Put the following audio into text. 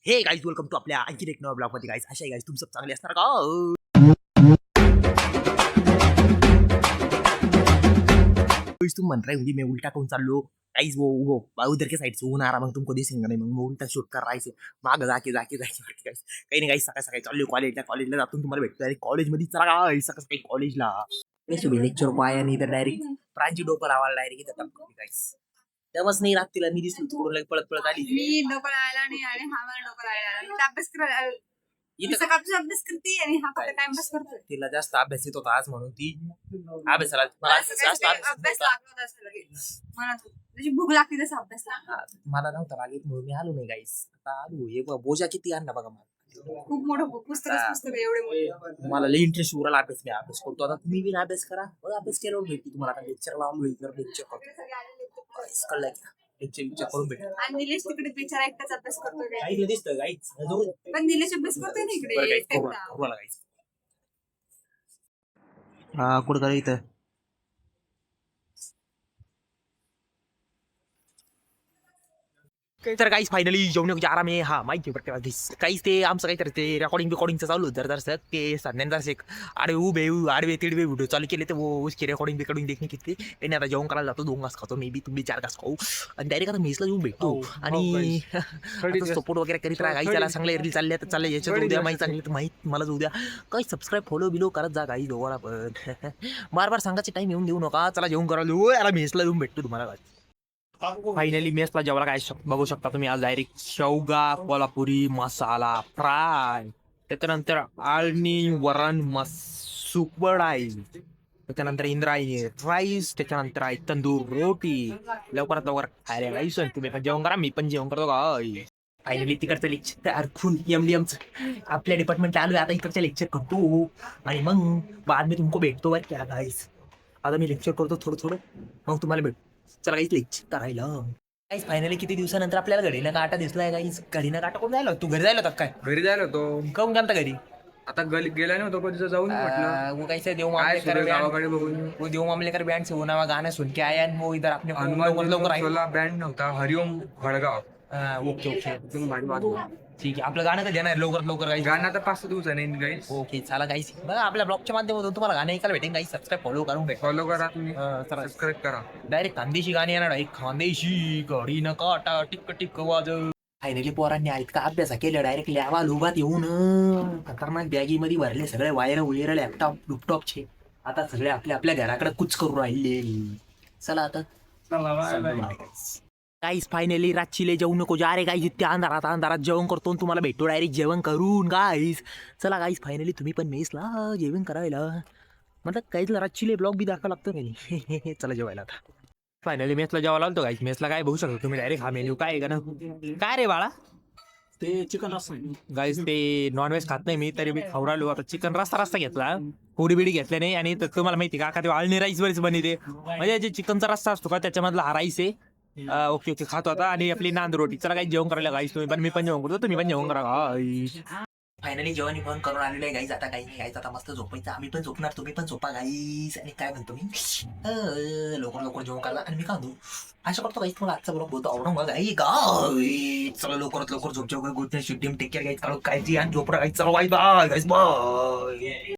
हे guys welcome to आपल्या आणखी एक नवा ब्लॉग मध्ये गाईज. अशा गाईज तुम सब चांगले असणार का? तुम म्हण रहे होंगे मैं उल्टा कौन चाललो गाईज. वो उधर के साइड से ऊन आ रहा, मग तुमको दिसेंगे नहीं, मग उल्टा शूट कर रहा है माग जाके जाके जाके गाईज. काही नाही गाईज, सकाळी सकाळी चाललो कॉलेजला जातो, तुम्हाला भेटतो डायरेक्ट कॉलेजमध्ये. चला काय सकाळी सकाळी कॉलेजला लेक्चर को आया नाही तर डायरेक्ट प्रांजी डोकं लावायला डायरेक्ट इथं गाईज. तेव्हाच नाही रात तिला मी दिसलो थोडं पळत पळत आली. मी डोकं लावायला नाही आणि हा मला डोकं लावायला मी तर अभ्यास करायला सकाळपासून अभ्यास करते आणि हा फक्त टाइमपास करतोय. तिला जास्त अभ्यास येत होता आज म्हणून ती अभ्यासाला जास्त अभ्यास लागत असेल लगेच मला त्याची भूक लागते तसं अभ्यास मला नव्हता लागत म्हणून मी आलो नाही गाईस. आता आलो हे बोजा किती आणला बघा मला, खूप मोठं पुस्तक एवढे मोठे. मला लई इंटरेस्ट उराला अभ्यास. मी अभ्यास करतो आता, तुम्ही बी अभ्यास करा. अभ्यास केल्यावर भेटते तुम्हाला. आता लेक्चर लावून लेक्चर करतो कळलं लेक्चर करून भेटेल. आणि निलेश तिकडे बिचारा एकटाच अभ्यास करतोय. गाईला दिसतं गाईच पण निलेश अभ्यास करतोय ना इकडे गाईच. हा कुठं करा इथं तर काहीच फायनली जेवण आराम आहे. हा माहिती आहे काहीच ते आमचं काहीतरी ते रेकॉर्डिंगचं चालू होतं जर ते संध्यानंतर एक आडवे तिडवे व्हिडिओ चालू केले तर उसकी रेकॉर्डिंग देखणे किती त्यांनी आता जेवण करायला जातो. 2 घास खातो मे बी, तुम्ही 4 घास खाऊ आणि डायरेक्ट आता मेसला येऊन भेटतो आणि सपोर्ट वगैरे करीत राहा. काही त्याला चांगले रील चालले तर चालले याच्यात उद्या माहिती चांगली तर माहीत मला उद्या काही सबस्क्राईब फॉलो बिलो करत जा काही दोघाला. पण बार सांगायचे टाइम येऊन देऊ नका. चला जेवण करायला याला मेसला येऊन भेटतो तुम्हाला. फायनली मेसला जेवायला काय बघू शकता तुम्ही. आज डायरेक्ट शेवगा कोल्हापुरी मसाला फ्राय, त्याच्यानंतर आळणी वरण सुकवड आहे, त्याच्यानंतर इंद्रायणी राईस, त्याच्यानंतर आहे तंदूर रोटी. लवकरात लवकर खायला राईस. तुम्ही पण जेवण करा, मी पण जेवण करतो काय. फायनली तिकडचं लेक्चर अर्थून एमडीएमचं आपल्या डिपार्टमेंटला आलोय. आता इकडचं लेक्चर करतो आणि मग बाद मी तुमको भेटतो बरं क्या गाईस. आता मी लेक्चर करतो थोडं मग तुम्हाला भेटतो. चला काहीच लेक्चर करायला काहीच. फायनली किती दिवसानंतर आपल्याला घडीनं काटा दिसलाय काहीच. घडीनं काटा कोण जायला तू घरी जायला होता काय? घरी जायला होतो. काऊन गेलता घरी? आता गेला नव्हतो कधी जाऊन म्हटलं वो कैसे देव मामले गावाकडे बघून. वो देव मामले कर बँड से वो नवा गाना सुन के आया आणि वो इधर आपने लवकर आया. बँड नव्हता हरिओम भडगाव. ओके ठीक आहे. आपलं गाणं कधी येणार लवकर काही गाणं आता 5 दिवसांनी गाईस. ओके चला गाईस. बघा आपल्या ब्लॉगच्या माध्यमातून तुम्हाला गाणं ऐकायला भेटेल गाईस. सबस्क्राईब फॉलो करून भेट फॉलो करा तुम्ही, सबस्क्राईब करा. डायरेक्ट खानदेशी गाणी येणार आहे. खानदेशी घडी न काटा टिक टिक वाज. फायनली पोरांनी इतका अभ्यास केला डायरेक्ट लॅबात उभात येऊन खतरनाक बॅगीमध्ये भरले सगळे वायर लॅपटॉपचे. आता सगळे आपल्या घराकडे कुच करून राहिले. चला आता गाईस. फायनली रातची लय जेवू नको जा रे गाईस. इतक्या अंधारात जेवण करतो तुम्हाला भेटतो डायरेक्ट जेवण करून गाईस. चला गाईस फायनली तुम्ही पण मेसला जेवण करायला मतलब काहीच रातची लय ब्लॉग बी दाखवा लागतं नाही. चला जेवायला आता. फायनली मेसला जेवायला आलतो गाईस. मेसला काय बघू शकतो तुम्ही डायरेक्ट. हा मेन्यू काय आहे का ना काय रे बाळा? ते चिकन रस्सा गाईस ते नॉनव्हेज खात नाही मी, तरी मी खाऊ राहिलो. आता चिकन रस्ता घेतला, पोडी बिडी घेतल्या नाही. आणि तुम्हाला माहिती का ते आळणी राईस वरच बनते. म्हणजे जे चिकनचा रस्सा असतो का त्याच्यामधला हा राईस आहे. ओके खातो आता. आणि आपली नांद रोटी. चला काही जेवण करायला गाईस. तुम्ही पण मी पण जेवण करतो, तुम्ही पण जेवण करा. फायनली जेवण पण करून आलेलं आहे गाईस. आता काही नाही गाईस, आता मस्त झोपायचं. आम्ही पण झोपणार, तुम्ही पण झोपा गाईस. आणि काय म्हणतो मी लवकर जेवण करायला. आणि मी काय म्हणतो अशा करतो गाईस. तुम्हाला आजचा ब्लॉग बोलतो आवडून बघा गाईस. चला लवकरात लवकर झोप जेवण गुड नाईट टेक केअर गाईस. काळजी आणि झोपरा गाईस. चला बाय बाय गाईस बाय.